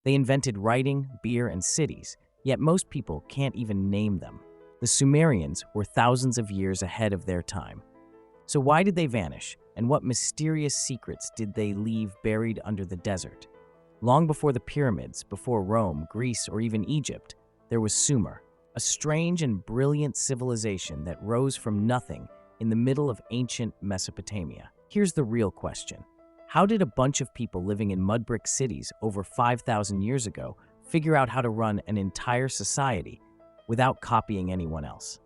They invented writing, beer, and cities, yet most people can't even name them. The Sumerians were thousands of years ahead of their time. So why did they vanish, and what mysterious secrets did they leave buried under the desert? Long before the pyramids, before Rome, Greece, or even Egypt, there was Sumer, a strange and brilliant civilization that rose from nothing in the middle of ancient Mesopotamia. Here's the real question. How did a bunch of people living in mud-brick cities over 5,000 years ago figure out how to run an entire society without copying anyone else?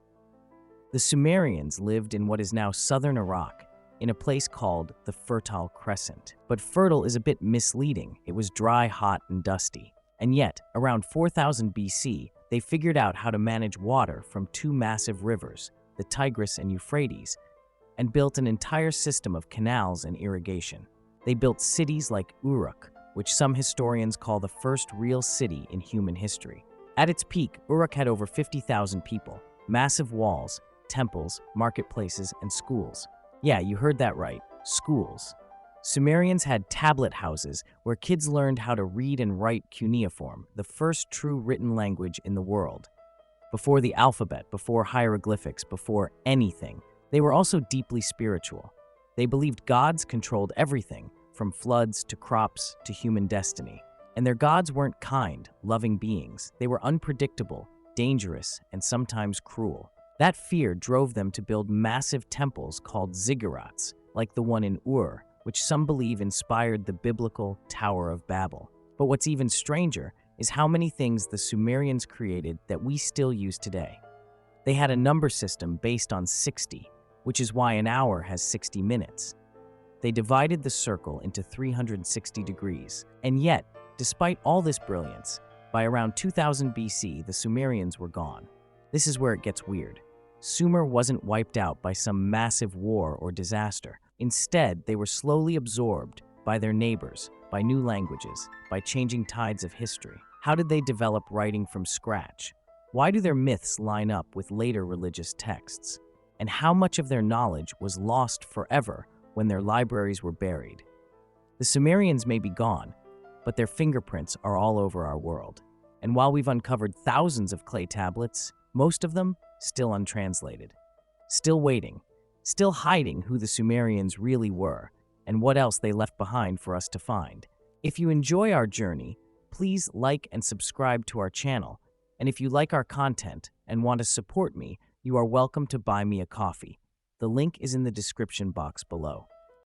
The Sumerians lived in what is now southern Iraq, in a place called the Fertile Crescent. But fertile is a bit misleading. It was dry, hot, and dusty. And yet, around 4000 BC, they figured out how to manage water from two massive rivers, the Tigris and Euphrates, and built an entire system of canals and irrigation. They built cities like Uruk, which some historians call the first real city in human history. At its peak, Uruk had over 50,000 people, massive walls, temples, marketplaces, and schools. Yeah, you heard that right, schools. Sumerians had tablet houses where kids learned how to read and write cuneiform, the first true written language in the world. Before the alphabet, before hieroglyphics, before anything. They were also deeply spiritual. They believed gods controlled everything, from floods to crops to human destiny. And their gods weren't kind, loving beings. They were unpredictable, dangerous, and sometimes cruel. That fear drove them to build massive temples called ziggurats, like the one in Ur, which some believe inspired the biblical Tower of Babel. But what's even stranger is how many things the Sumerians created that we still use today. They had a number system based on 60, which is why an hour has 60 minutes. They divided the circle into 360 degrees. And yet, despite all this brilliance, by around 2000 BC, the Sumerians were gone. This is where it gets weird. Sumer wasn't wiped out by some massive war or disaster. Instead, they were slowly absorbed by their neighbors, by new languages, by changing tides of history. How did they develop writing from scratch? Why do their myths line up with later religious texts? And how much of their knowledge was lost forever when their libraries were buried? The Sumerians may be gone, but their fingerprints are all over our world. And while we've uncovered thousands of clay tablets, most of them still untranslated, still waiting, still hiding who the Sumerians really were and what else they left behind for us to find. If you enjoy our journey, please like and subscribe to our channel. And if you like our content and want to support me, you are welcome to buy me a coffee. The link is in the description box below.